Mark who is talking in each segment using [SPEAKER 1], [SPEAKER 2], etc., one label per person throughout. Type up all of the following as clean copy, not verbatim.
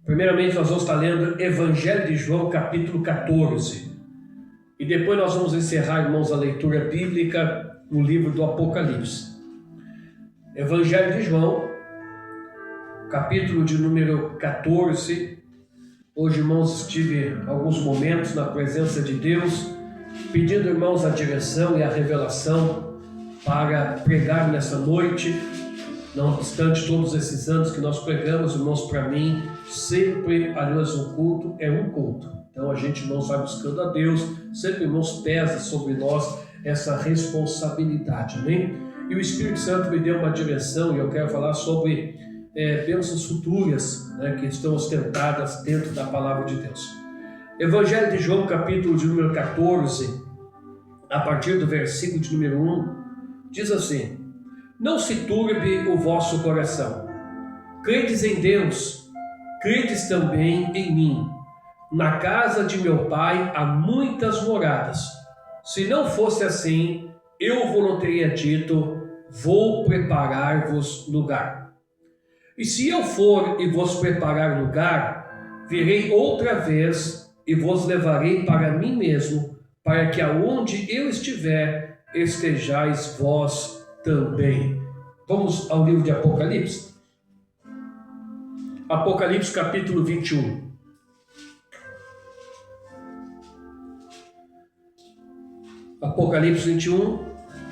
[SPEAKER 1] Primeiramente, nós vamos estar lendo Evangelho de João, capítulo 14. E depois nós vamos encerrar, irmãos, a leitura bíblica no livro do Apocalipse. Evangelho de João, capítulo de número 14. Hoje, irmãos, estive alguns momentos na presença de Deus, pedindo, irmãos, a direção e a revelação para pregar nessa noite. Não obstante todos esses anos que nós pregamos, irmãos, para mim, sempre, aliás, um culto é um culto. Então a gente, irmãos, vai buscando a Deus, sempre, irmãos, pesa sobre nós essa responsabilidade, amém? E o Espírito Santo me deu uma direção e eu quero falar sobre bênçãos futuras, né, que estão ostentadas dentro da palavra de Deus. Evangelho de João, capítulo de número 14, a partir do versículo de número 1, diz assim: Não se turbe o vosso coração. Credes em Deus, credes também em mim. Na casa de meu Pai há muitas moradas. Se não fosse assim, eu vos teria dito: vou preparar-vos lugar. E se eu for e vos preparar lugar, virei outra vez e vos levarei para mim mesmo, para que aonde eu estiver, estejais vós também. Vamos ao livro de Apocalipse. Apocalipse capítulo 21. Apocalipse 21,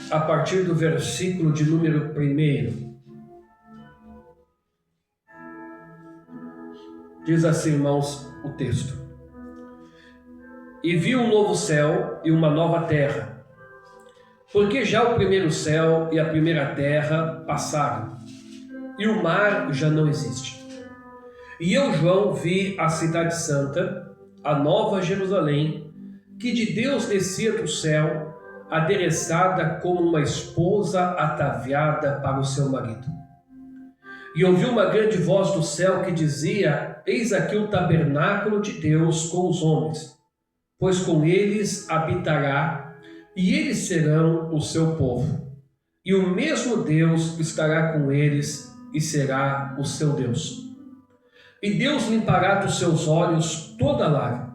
[SPEAKER 1] a partir do versículo de número 1. Diz assim, irmãos, o texto: E vi um novo céu e uma nova terra, porque já o primeiro céu e a primeira terra passaram, e o mar já não existe. E eu, João, vi a cidade santa, a nova Jerusalém, que de Deus descia do céu, adereçada como uma esposa ataviada para o seu marido. E ouvi uma grande voz do céu que dizia: Eis aqui o tabernáculo de Deus com os homens, pois com eles habitará, e eles serão o seu povo. E o mesmo Deus estará com eles e será o seu Deus. E Deus limpará dos seus olhos toda lágrima,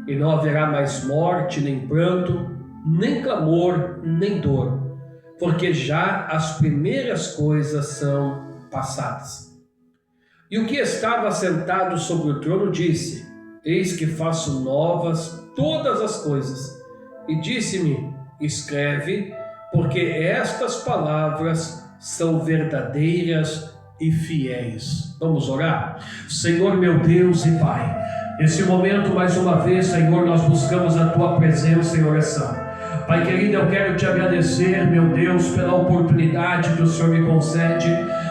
[SPEAKER 1] e não haverá mais morte, nem pranto, nem clamor, nem dor, porque já as primeiras coisas são passadas. E o que estava sentado sobre o trono disse: Eis que faço novas todas as coisas. E disse-me: Escreve, porque estas palavras são verdadeiras e fiéis. Vamos orar? Senhor, meu Deus e Pai, nesse momento, mais uma vez, Senhor, nós buscamos a Tua presença em oração. Pai querido, eu quero Te agradecer, meu Deus, pela oportunidade que o Senhor me concede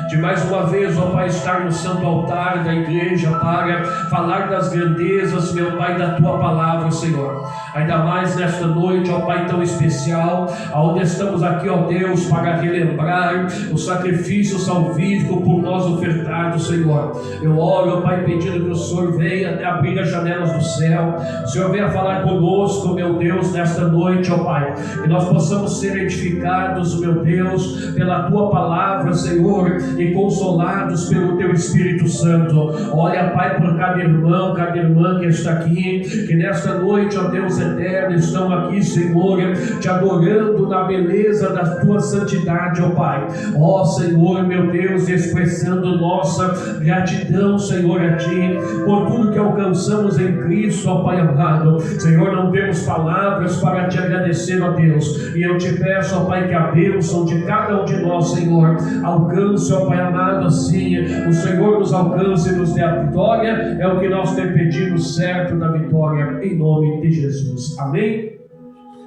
[SPEAKER 1] de mais uma vez, ó Pai, estar no santo altar da igreja para falar das grandezas, meu Pai, da Tua palavra, Senhor. Ainda mais nesta noite, ó Pai, tão especial, onde estamos aqui, ó Deus, para relembrar o sacrifício salvífico por nós ofertado, Senhor. Eu oro, ó Pai, pedindo que o Senhor venha abrir as janelas do céu, o Senhor venha falar conosco, meu Deus, nesta noite, ó Pai, que nós possamos ser edificados, meu Deus, pela Tua palavra, Senhor, e consolados pelo Teu Espírito Santo. Olha, Pai, por cada irmão, cada irmã que está aqui, que nesta noite, ó Deus eterno, estão aqui, Senhor, Te adorando na beleza da Tua santidade, ó Pai. Ó Senhor, meu Deus, expressando nossa gratidão, Senhor, a Ti, por tudo que alcançamos em Cristo, ó Pai amado. Senhor, não temos palavras para Te agradecer, ó Deus, e eu Te peço, ó Pai, que a bênção de cada um de nós, Senhor, alcance, ó Pai amado, assim, o Senhor nos alcance e nos dê a vitória, é o que nós temos pedido, certo da vitória, em nome de Jesus. Amém?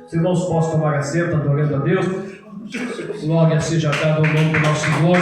[SPEAKER 1] Os irmãos possam tomar assento, adorando a Deus. Glória seja dada ao nome do nosso Senhor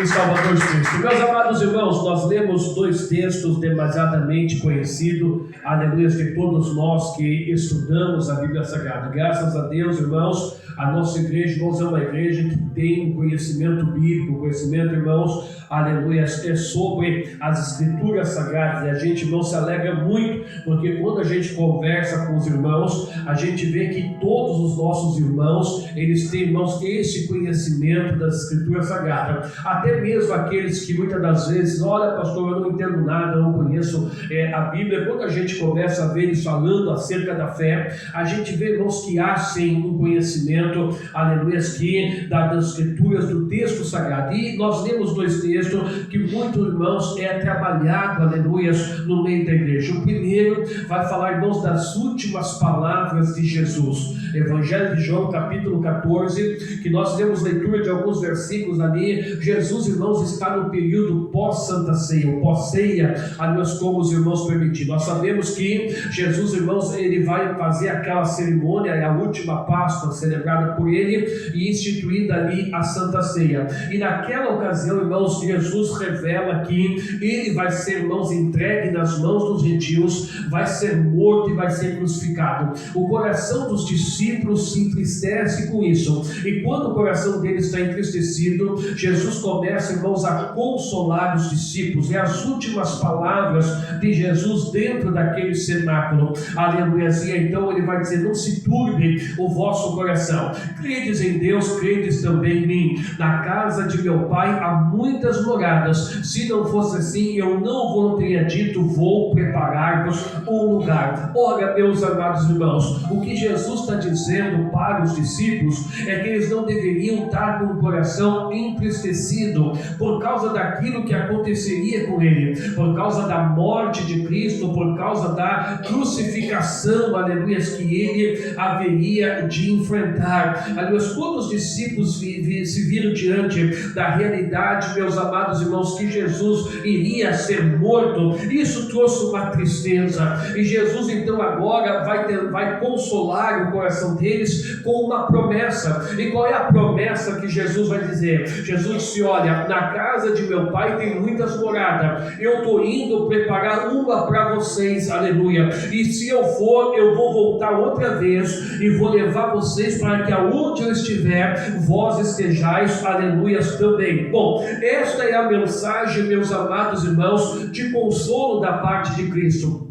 [SPEAKER 1] e Salvador Cristo. Meus amados irmãos, nós lemos dois textos demasiadamente conhecidos, aleluia, de todos nós que estudamos a Bíblia Sagrada. Graças a Deus, irmãos, A nossa igreja, irmãos, é uma igreja que tem um conhecimento bíblico, conhecimento, irmãos, aleluia, é sobre as escrituras sagradas. E a gente, irmão, se alegra muito, porque quando a gente conversa com os irmãos, a gente vê que todos os nossos irmãos, eles têm, irmãos, esse conhecimento das escrituras sagradas. Até mesmo aqueles que muitas das vezes, olha, pastor, eu não entendo nada, eu não conheço a Bíblia. Quando a gente começa a ver eles falando acerca da fé, a gente vê, irmãos, que há sim um conhecimento, aleluia, que das escrituras, do texto sagrado. E nós lemos dois textos que muitos irmãos é trabalhado, aleluia, no meio da igreja. O primeiro vai falar, irmãos, das últimas palavras de Jesus. Evangelho de João, capítulo 14, que nós temos leitura de alguns versículos ali. Jesus, irmãos, está no período pós-Santa Ceia, ou pós-ceia, aliás, como os irmãos permitir. Nós sabemos que Jesus, irmãos, ele vai fazer aquela cerimônia, a última Páscoa celebrada por ele e instituída ali a Santa Ceia. E naquela ocasião, irmãos, Jesus revela que ele vai ser, irmãos, entregue nas mãos dos gentios, vai ser morto e vai ser crucificado. O coração dos discípulos se entristece com isso. E quando o coração deles está entristecido, Jesus começa, irmãos, a consolar os discípulos. É as últimas palavras de Jesus dentro daquele cenáculo. Aleluia. E então ele vai dizer: não se turbe o vosso coração. Credes em Deus, credes também em mim. Na casa de meu Pai há muitas moradas. Se não fosse assim, eu não vos teria dito: vou preparar-vos um lugar. Ora, meus amados irmãos, o que Jesus está dizendo para os discípulos é que eles não deveriam estar com o coração entristecido por causa daquilo que aconteceria com ele, por causa da morte de Cristo, por causa da crucificação, aleluia, que ele haveria de enfrentar. Aleluia, quando os discípulos se viram diante da realidade, meus amados irmãos, que Jesus iria ser morto, isso trouxe uma tristeza. E Jesus então agora vai consolar o coração deles com uma promessa. E qual é a promessa que Jesus vai dizer? Jesus disse: olha, na casa de meu Pai tem muitas moradas, eu estou indo preparar uma para vocês, aleluia, e se eu for, eu vou voltar outra vez e vou levar vocês para que aonde eu estiver, vós estejais, aleluias, também. Bom, esta é a mensagem, meus amados irmãos, de consolo da parte de Cristo.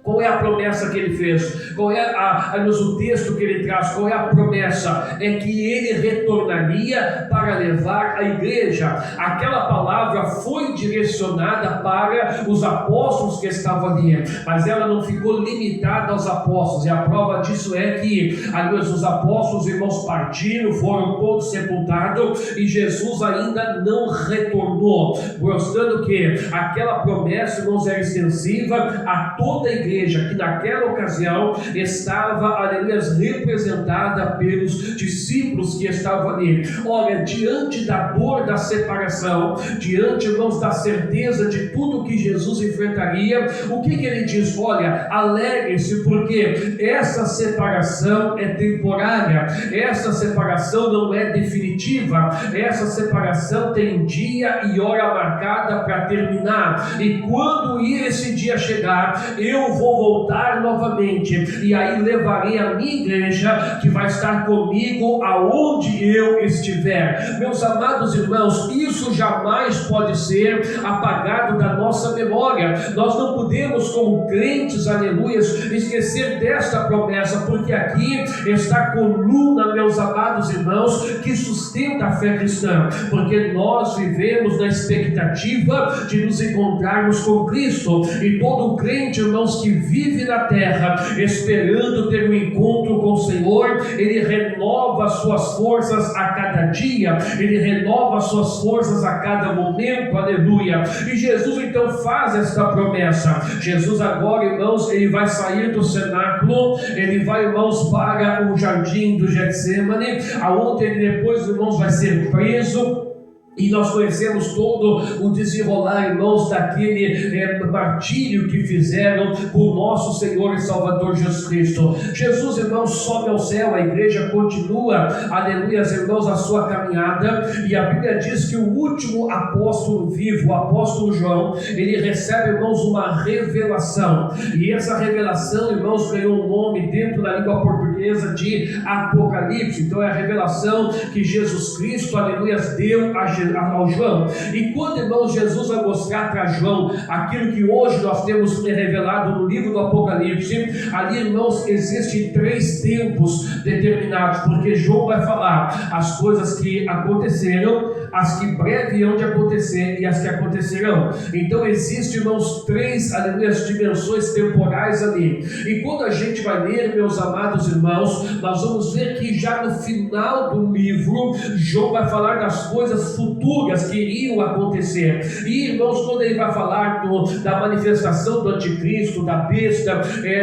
[SPEAKER 1] Qual é a promessa que ele fez? Qual é o texto que ele traz? Qual é a promessa? É que ele retornaria para levar a igreja. Aquela palavra foi direcionada para os apóstolos que estavam ali, mas ela não ficou limitada aos apóstolos. E a prova disso é que os apóstolos, irmãos, partiram, foram todos sepultados e Jesus ainda não retornou, mostrando que aquela promessa, irmãos, era extensiva a toda a igreja, que naquela ocasião estava, aleluia, representada pelos discípulos que estavam ali. Olha, diante da dor da separação, diante, irmãos, da certeza de tudo que Jesus enfrentaria, o que ele diz? Olha, alegrem-se, porque essa separação é temporária, essa separação não é definitiva, essa separação tem dia e hora marcada para terminar, e quando esse dia chegar, eu vou voltar novamente, e aí levarei a minha igreja, que vai estar comigo aonde eu estiver. Meus amados irmãos, isso jamais pode ser apagado da nossa memória. Nós não podemos, como crentes, aleluias, esquecer desta promessa, porque aqui está a coluna, meus amados irmãos, que sustenta a fé cristã, porque nós vivemos na expectativa de nos encontrarmos com Cristo, e todo crente, irmãos, que vive na terra esperando ter um encontro com o Senhor, ele renova suas forças a cada dia, ele renova suas forças a cada momento, aleluia. E Jesus então faz esta promessa. Jesus agora, irmãos, ele vai sair do cenáculo, ele vai, irmãos, para o jardim do Getsemane, aonde ele depois, irmãos, vai ser preso. E nós conhecemos todo o desenrolar, irmãos, daquele martírio que fizeram com o nosso Senhor e Salvador Jesus Cristo. Jesus, irmãos, sobe ao céu, a igreja continua, aleluia, irmãos, a sua caminhada, e a Bíblia diz que o último apóstolo vivo, o apóstolo João, ele recebe, irmãos, uma revelação, e essa revelação, irmãos, ganhou um nome dentro da língua portuguesa natureza de Apocalipse. Então é a revelação que Jesus Cristo, aleluia, deu ao João. E quando, irmãos, Jesus vai mostrar para João aquilo que hoje nós temos revelado no livro do Apocalipse, ali, irmãos, existem 3 tempos determinados, porque João vai falar as coisas que aconteceram, as que breve hão de acontecer e as que acontecerão. Então existem, irmãos, 3, aleluia, dimensões temporais ali. E quando a gente vai ler, meus amados irmãos, nós vamos ver que já no final do livro, João vai falar das coisas futuras que iriam acontecer. E, irmãos, quando ele vai falar da manifestação do anticristo, da besta,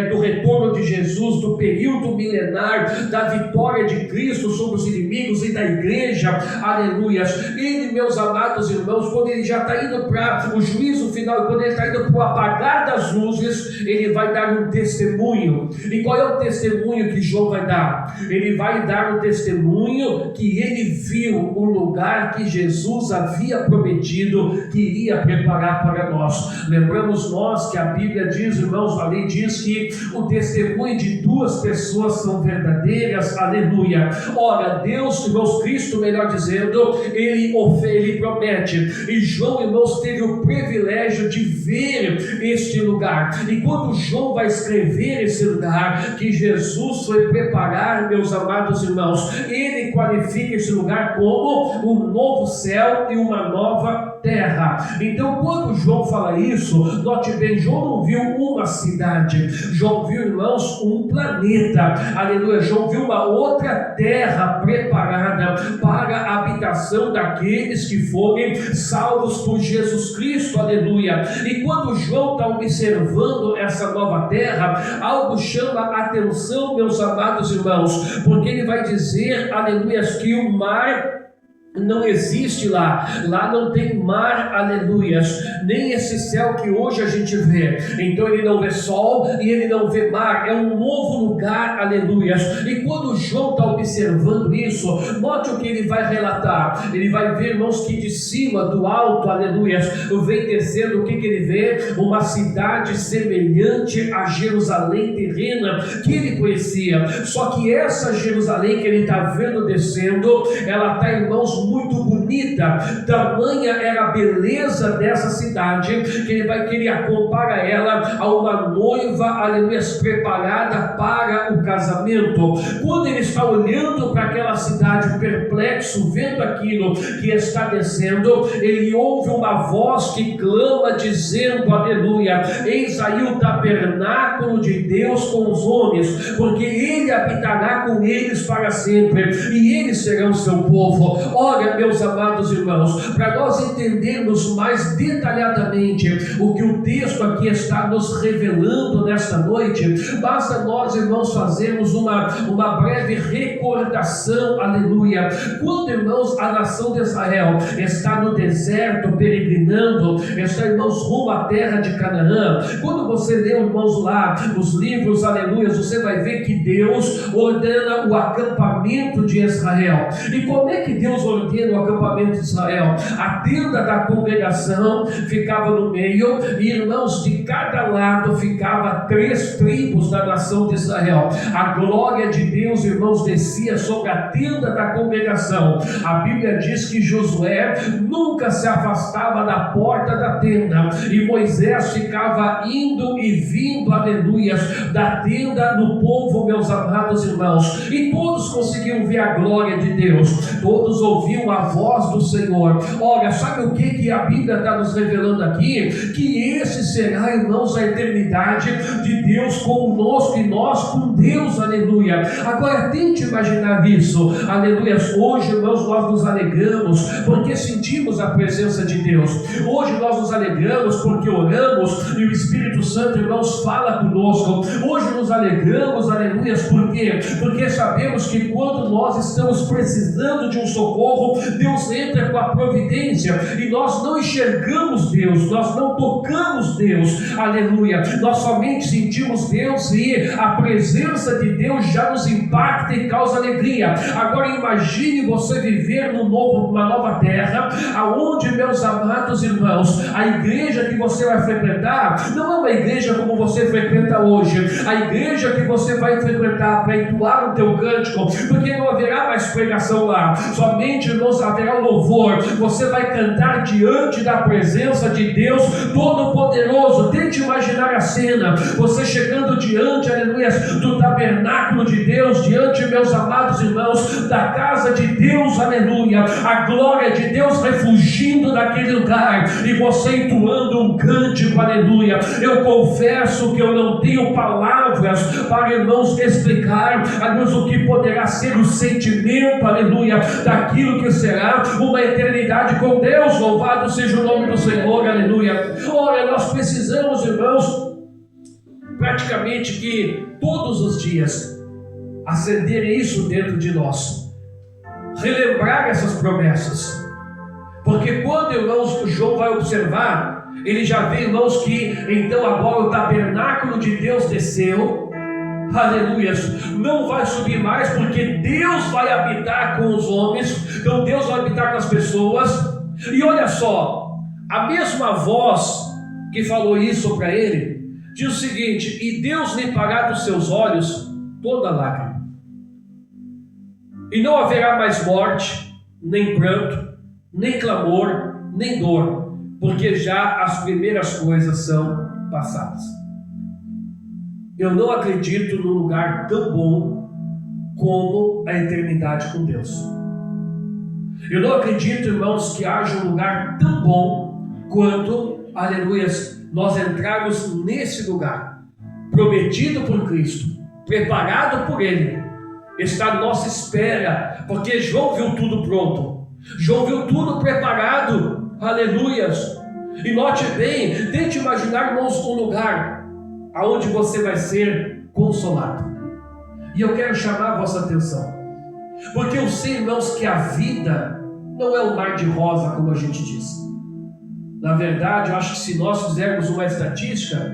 [SPEAKER 1] do retorno de Jesus, do período milenar, da vitória de Cristo sobre os inimigos e da igreja, aleluia. Ele, meus amados irmãos, quando ele já está indo para o juízo final, quando ele está indo para o apagar das luzes, ele vai dar um testemunho. E qual é o testemunho que João vai dar? Ele vai dar o testemunho que ele viu o lugar que Jesus havia prometido que iria preparar para nós. Lembramos nós que a Bíblia diz, irmãos, a lei diz que o testemunho de 2 pessoas são verdadeiras, aleluia. Ora, Deus, irmãos, Cristo, melhor dizendo, ele promete. E João, irmãos, teve o privilégio de ver este lugar. E quando João vai escrever esse lugar que Jesus foi preparar, meus amados irmãos, ele qualifica esse lugar como um novo céu e uma nova terra. Então, quando João fala isso, note bem, João não viu uma cidade, João viu, irmãos, um planeta, aleluia. João viu uma outra terra preparada para a habitação daqueles que forem salvos por Jesus Cristo, aleluia. E quando João está observando essa nova terra, algo chama a atenção, meus amados irmãos, porque ele vai dizer, aleluia, que o mar não existe lá não tem mar, aleluias, nem esse céu que hoje a gente vê. Então ele não vê sol e ele não vê mar, é um novo lugar, aleluias. E quando João está observando isso, note o que ele vai relatar. Ele vai ver, irmãos, que de cima, do alto, aleluias, vem descendo, o que ele vê? Uma cidade semelhante a Jerusalém terrena que ele conhecia. Só que essa Jerusalém que ele está vendo descendo, ela está, irmãos, muito bonita. Tamanha era a beleza dessa cidade que ele vai querer compara ela a uma noiva, aleluia, preparada para o casamento. Quando ele está olhando para aquela cidade perplexo, vendo aquilo que está descendo, ele ouve uma voz que clama dizendo, aleluia, eis aí o tabernáculo de Deus com os homens, porque ele habitará com eles para sempre e eles serão seu povo. Olha, meus amados irmãos, para nós entendermos mais detalhadamente o que o texto aqui está nos revelando nesta noite, basta nós, irmãos, fazermos uma breve recordação, aleluia. Quando, irmãos, a nação de Israel está no deserto peregrinando, está, irmãos, rumo à terra de Canaã, quando você lê, irmãos, lá os livros, aleluia, você vai ver que Deus ordena o acampamento de Israel. E como é que Deus ordena o acampamento de Israel? A tenda da congregação ficava no meio e, irmãos, de cada lado ficava 3 tribos da nação de Israel. A glória de Deus, irmãos, descia sobre a tenda da congregação. A Bíblia diz que Josué nunca se afastava da porta da tenda e Moisés ficava indo e vindo, aleluias, da tenda do povo, meus amados irmãos, e todos conseguiam ver a glória de Deus, todos ouviam a voz do Senhor. Olha, sabe o que a Bíblia está nos revelando aqui? Que esse será, irmãos, a eternidade de Deus conosco e nós com Deus, aleluia. Agora tente imaginar isso, aleluia. Hoje, irmãos, nós nos alegramos porque sentimos a presença de Deus. Hoje nós nos alegramos porque oramos e o Espírito Santo, irmãos, fala conosco. Hoje nos alegramos, aleluia, porque sabemos que quando nós estamos precisando de um socorro, Deus entra com a providência e nós não enxergamos Deus, nós não tocamos Deus, Deus, aleluia. Nós somente sentimos Deus e a presença de Deus já nos impacta e causa alegria. Agora imagine você viver numa nova terra, aonde, meus amados irmãos, a igreja que você vai frequentar não é uma igreja como você frequenta hoje, a igreja que você vai frequentar para entoar o teu cântico, porque não haverá mais pregação lá, somente haverá louvor. Você vai cantar diante da presença de Deus Todo-Poderoso. Tente imaginar a cena, você chegando diante, aleluia, do tabernáculo de Deus, diante, meus amados irmãos, da casa de Deus, aleluia, a glória de Deus refugindo naquele lugar, e você entoando um cântico, aleluia. Eu confesso que eu não tenho palavras para, irmãos, explicar, aleluia, o que poderá ser o sentimento, aleluia, daquilo que será uma eternidade com Deus. Louvado seja o nome do Senhor, aleluia. Ora, nós precisamos, irmãos, praticamente que todos os dias acender isso dentro de nós, relembrar essas promessas, porque quando, irmãos, João vai observar, ele já vê, irmãos, que então agora o tabernáculo de Deus desceu, aleluia, não vai subir mais, porque Deus vai habitar com os homens, então Deus vai habitar com as pessoas. E olha só, a mesma voz que falou isso para ele, diz o seguinte: e Deus limpará dos seus olhos toda lágrima, e não haverá mais morte, nem pranto, nem clamor, nem dor, porque já as primeiras coisas são passadas. Eu não acredito num lugar tão bom como a eternidade com Deus. Eu não acredito, irmãos, que haja um lugar tão bom quanto, aleluia, nós entrarmos nesse lugar, prometido por Cristo, preparado por Ele, está à nossa espera, porque João viu tudo pronto, João viu tudo preparado, aleluia. E note bem, tente imaginar, irmãos, um lugar aonde você vai ser consolado. E eu quero chamar a vossa atenção, porque eu sei, irmãos, que a vida não é um mar de rosa, como a gente diz. Na verdade, eu acho que se nós fizermos uma estatística,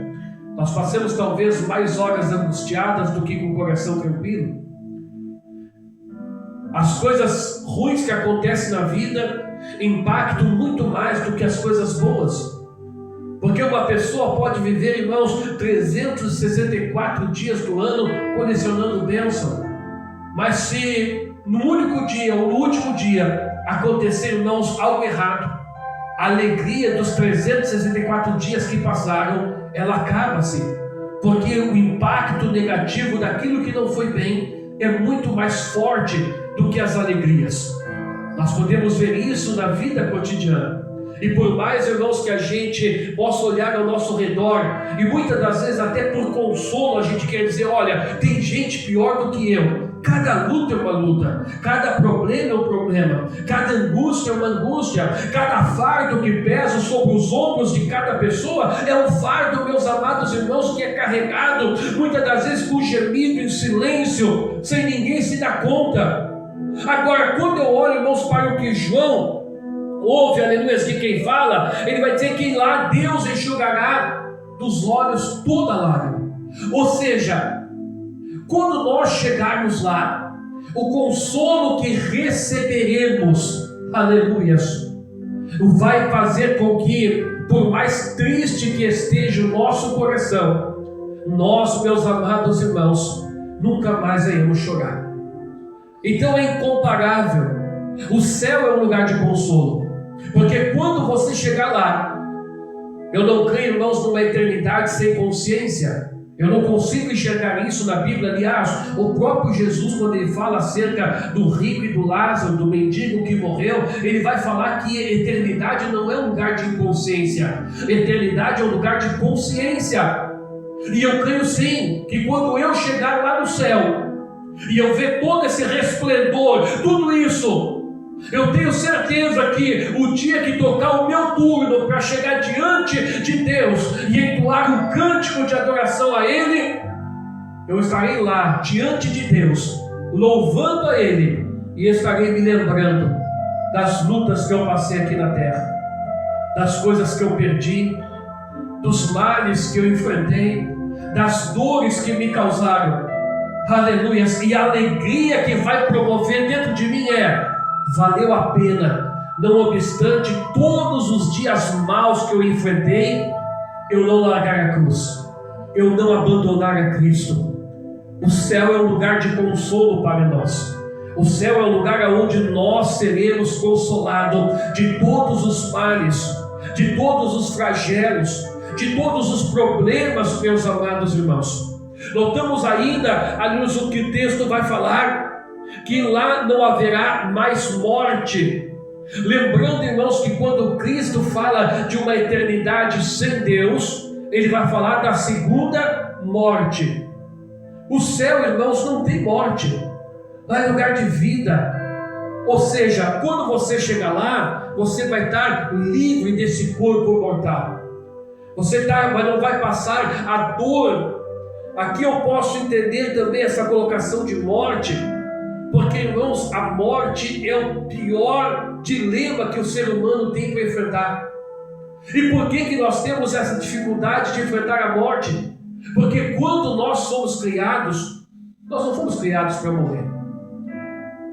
[SPEAKER 1] nós passamos talvez mais horas angustiadas do que com o coração tranquilo. As coisas ruins que acontecem na vida impactam muito mais do que as coisas boas. Porque uma pessoa pode viver, irmãos, 364 dias do ano colecionando bênção. Mas se no único dia ou no último dia acontecer, irmãos, algo errado, a alegria dos 364 dias que passaram, ela acaba-se. Porque o impacto negativo daquilo que não foi bem é muito mais forte do que as alegrias. Nós podemos ver isso na vida cotidiana. E por mais, irmãos, que a gente possa olhar ao nosso redor, e muitas das vezes até por consolo a gente quer dizer: olha, tem gente pior do que eu. Cada luta é uma luta, cada problema é um problema, cada angústia é uma angústia, cada fardo que pesa sobre os ombros de cada pessoa é um fardo, meus amados irmãos, que é carregado muitas das vezes com gemido em silêncio, sem ninguém se dar conta. Agora, quando eu olho, irmãos, para o que João ouve, aleluia, que quem fala, ele vai dizer que lá Deus enxugará dos olhos toda lágrima. Ou seja, quando nós chegarmos lá, o consolo que receberemos, aleluia, vai fazer com que, por mais triste que esteja o nosso coração, nós, meus amados irmãos, nunca mais iremos chorar. Então é incomparável. O céu é um lugar de consolo, porque quando você chegar lá, eu não creio, irmãos, numa eternidade sem consciência. Eu não consigo enxergar isso na Bíblia. Aliás, o próprio Jesus, quando ele fala acerca do rico e do Lázaro, do mendigo que morreu, ele vai falar que eternidade não é um lugar de inconsciência, eternidade é um lugar de consciência. E eu creio sim, que quando eu chegar lá no céu, e eu ver todo esse resplendor, tudo isso, eu tenho certeza que o dia que tocar o meu turno para chegar diante de Deus e entoar um cântico de adoração a Ele, eu estarei lá diante de Deus, louvando a Ele, e estarei me lembrando das lutas que eu passei aqui na terra, das coisas que eu perdi, dos males que eu enfrentei, das dores que me causaram. Aleluia. E a alegria que vai promover dentro de mim valeu a pena. Não obstante todos os dias maus que eu enfrentei, eu não largar a cruz, eu não abandonar a Cristo. O céu é um lugar de consolo para nós. O céu é um lugar onde nós seremos consolados de todos os males, de todos os flagelos, de todos os problemas, meus amados irmãos. Notamos ainda, ali o que o texto vai falar, que lá não haverá mais morte. Lembrando, irmãos, que quando Cristo fala de uma eternidade sem Deus, Ele vai falar da segunda morte. O céu, irmãos, não tem morte. Lá é lugar de vida. Ou seja, quando você chegar lá, você vai estar livre desse corpo mortal. Você não vai passar a dor. Aqui eu posso entender também essa colocação de morte, porque, irmãos, a morte é o pior dilema que o ser humano tem para enfrentar. E por que nós temos essa dificuldade de enfrentar a morte? Porque quando nós somos criados, nós não fomos criados para morrer.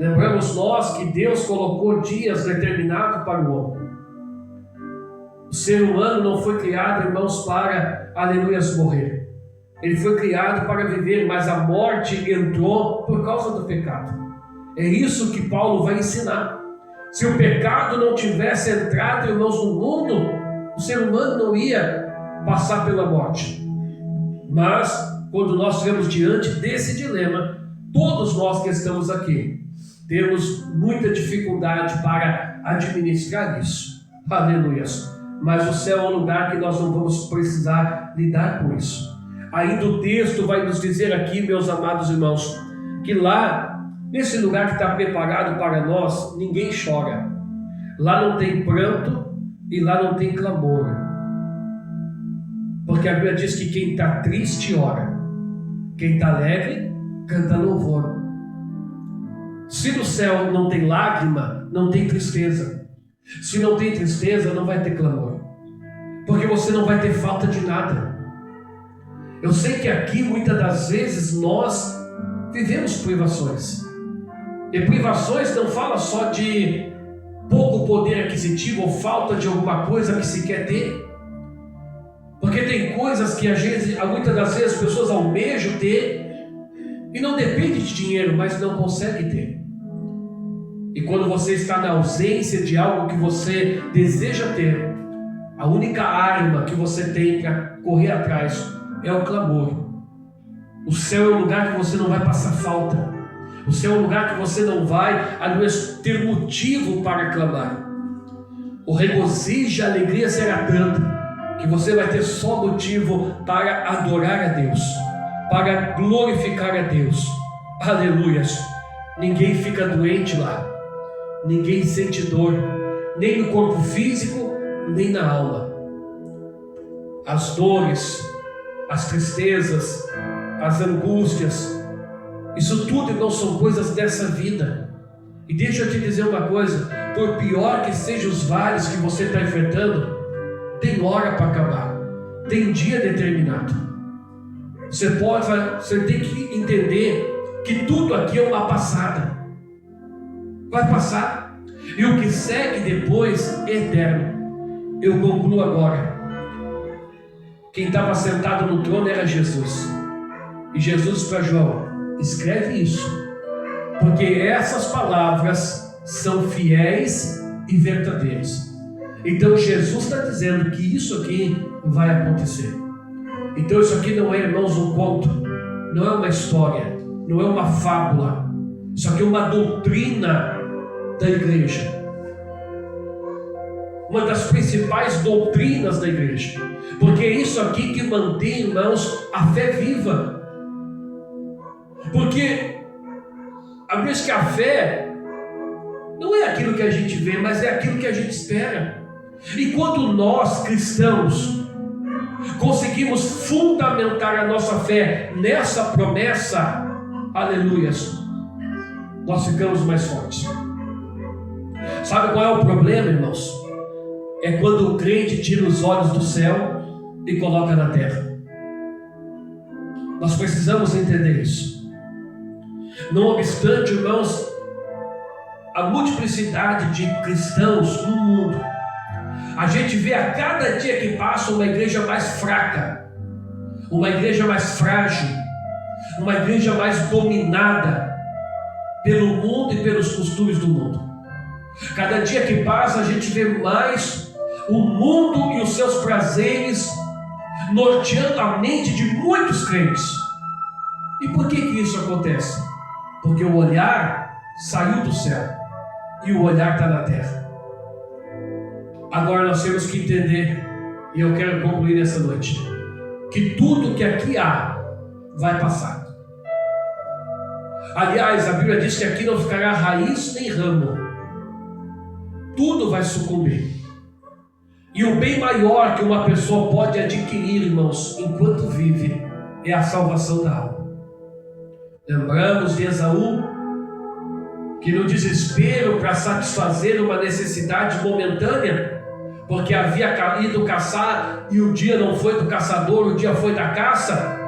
[SPEAKER 1] Lembramos nós que Deus colocou dias determinados para o homem. O ser humano não foi criado, irmãos, para, aleluias, morrer. Ele foi criado para viver, mas a morte entrou por causa do pecado. É isso que Paulo vai ensinar. Se o pecado não tivesse entrado, irmãos, no mundo, o ser humano não ia passar pela morte. Mas, quando nós estivermos diante desse dilema, todos nós que estamos aqui, temos muita dificuldade para administrar isso. Aleluia. Mas o céu é um lugar que nós não vamos precisar lidar com isso. Ainda o texto vai nos dizer aqui, meus amados irmãos, que lá, nesse lugar que está preparado para nós, ninguém chora. Lá não tem pranto e lá não tem clamor. Porque a Bíblia diz que quem está triste ora, quem está alegre canta louvor. Se no céu não tem lágrima, não tem tristeza. Se não tem tristeza, não vai ter clamor, porque você não vai ter falta de nada. Eu sei que aqui muitas das vezes nós vivemos privações, e privações não fala só de pouco poder aquisitivo ou falta de alguma coisa que se quer ter, porque tem coisas que muitas das vezes as pessoas almejam ter e não depende de dinheiro, mas não consegue ter. E quando você está na ausência de algo que você deseja ter, a única arma que você tem para correr atrás é o clamor. O céu é um lugar que você não vai passar falta. O céu é um lugar que você não vai ter motivo para clamar. O regozijo e a alegria será tanto que você vai ter só motivo para adorar a Deus, para glorificar a Deus. Aleluias. Ninguém fica doente lá. Ninguém sente dor, nem no corpo físico, nem na alma. As dores, as tristezas, as angústias, isso tudo não são coisas dessa vida. E deixa eu te dizer uma coisa, por pior que sejam os vales que você está enfrentando, tem hora para acabar, tem dia determinado. Você tem que entender que tudo aqui é uma passada. Vai passar, e o que segue depois é eterno. Eu concluo agora. Quem estava sentado no trono era Jesus, e Jesus para João: escreve isso, porque essas palavras são fiéis e verdadeiras. Então Jesus está dizendo que isso aqui vai acontecer. Então isso aqui não é, irmãos, um conto, não é uma história, não é uma fábula. Isso aqui é uma doutrina da igreja, uma das principais doutrinas da igreja, porque é isso aqui que mantém, irmãos, a fé viva. Porque a vez que a fé não é aquilo que a gente vê, mas é aquilo que a gente espera. E quando nós cristãos conseguimos fundamentar a nossa fé nessa promessa, aleluias, nós ficamos mais fortes. Sabe qual é o problema, irmãos? É quando o crente tira os olhos do céu e coloca na terra. Nós precisamos entender isso. Não obstante, irmãos, a multiplicidade de cristãos no mundo, a gente vê a cada dia que passa uma igreja mais fraca, uma igreja mais frágil, uma igreja mais dominada pelo mundo e pelos costumes do mundo. Cada dia que passa a gente vê mais o mundo e os seus prazeres norteando a mente de muitos crentes. E por que isso acontece? Porque o olhar saiu do céu e o olhar está na terra. Agora nós temos que entender, e eu quero concluir nessa noite, que tudo que aqui há vai passar. Aliás, a Bíblia diz que aqui não ficará raiz nem ramo. Tudo vai sucumbir. E o bem maior que uma pessoa pode adquirir, irmãos, enquanto vive, é a salvação da alma. Lembramos de Esaú, que no desespero para satisfazer uma necessidade momentânea, porque havia ido caçar e o dia não foi do caçador, o dia foi da caça,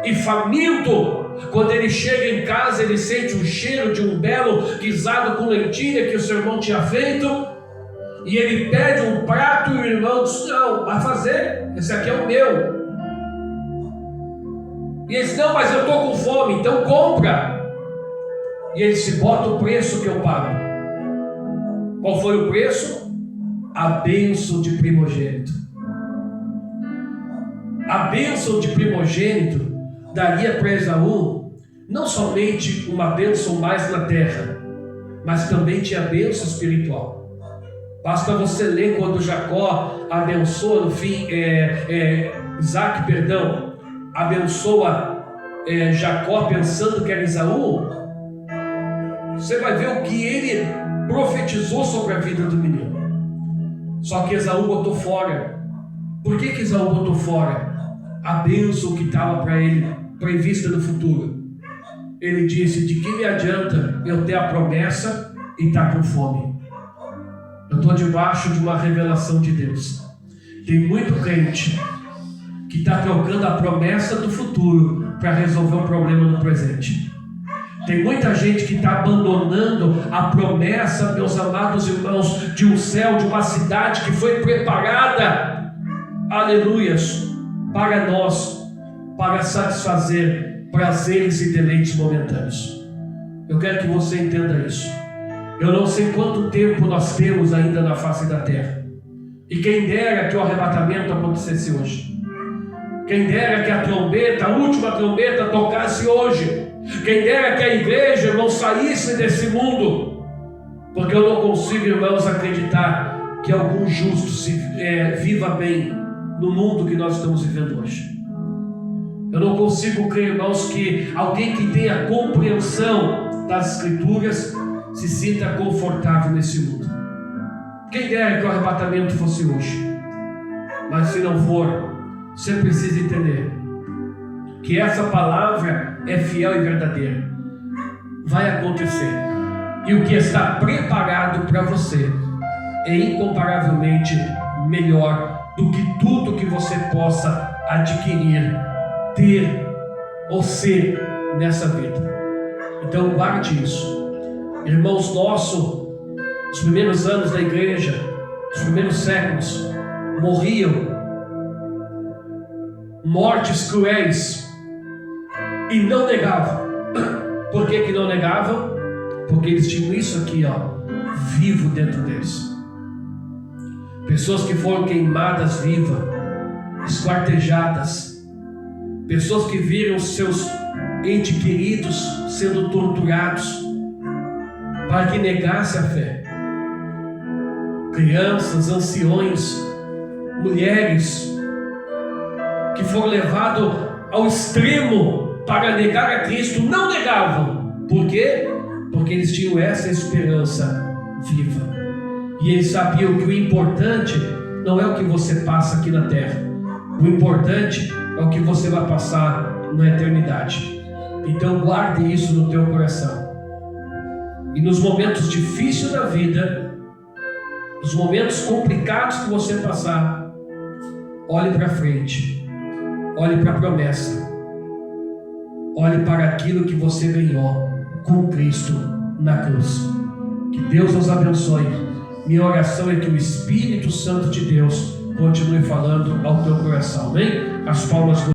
[SPEAKER 1] e faminto, quando ele chega em casa, ele sente o cheiro de um belo guisado com lentilha que o seu irmão tinha feito, e ele pede um prato e o irmão diz: não, vai fazer, esse aqui é o meu. E ele diz: não, mas eu estou com fome, então compra. E ele disse: bota o preço que eu pago. Qual foi o preço? A bênção de primogênito. A bênção de primogênito daria para Esaú não somente uma bênção mais na terra, mas também tinha bênção espiritual. Basta você ler quando Jacó abençoa no fim, Isaac, abençoa Jacó pensando que era Esaú. Você vai ver o que ele profetizou sobre a vida do menino. Só que Esaú botou fora. Por que Esaú botou fora? A bênção que estava para ele, prevista no futuro. Ele disse: de que me adianta eu ter a promessa e estar com fome? Eu estou debaixo de uma revelação de Deus. Tem muito crente que está trocando a promessa do futuro para resolver um problema no presente. Tem muita gente que está abandonando a promessa, meus amados irmãos, de um céu, de uma cidade que foi preparada, aleluias, para nós, para satisfazer prazeres e deleites momentâneos. Eu quero que você entenda isso. Eu não sei quanto tempo nós temos ainda na face da terra. E quem dera que o arrebatamento acontecesse hoje. Quem dera que a trombeta, a última trombeta, tocasse hoje. Quem dera que a igreja não saísse desse mundo. Porque eu não consigo, irmãos, acreditar que algum justo viva bem no mundo que nós estamos vivendo hoje. Eu não consigo crer, irmãos, que alguém que tenha compreensão das Escrituras se sinta confortável nesse mundo. Quem dera que o arrebatamento fosse hoje. Mas se não for, você precisa entender que essa palavra é fiel e verdadeira. Vai acontecer. E o que está preparado para você é incomparavelmente melhor do que tudo que você possa adquirir, ter ou ser nessa vida. Então guarde isso. Irmãos nossos, os primeiros anos da igreja, os primeiros séculos, morriam mortes cruéis e não negavam. Por que não negavam? Porque eles tinham isso aqui, vivo dentro deles. Pessoas que foram queimadas vivas, esquartejadas, pessoas que viram seus entes queridos sendo torturados para que negasse a fé. Crianças, anciões, mulheres que foram levados ao extremo para negar a Cristo, não negavam. Por quê? Porque eles tinham essa esperança viva. E eles sabiam que o importante não é o que você passa aqui na terra. O importante é o que você vai passar na eternidade. Então guarde isso no teu coração. E nos momentos difíceis da vida, nos momentos complicados que você passar, olhe para frente, olhe para a promessa, olhe para aquilo que você ganhou com Cristo na cruz. Que Deus nos abençoe. Minha oração é que o Espírito Santo de Deus continue falando ao teu coração. Amém? As palmas do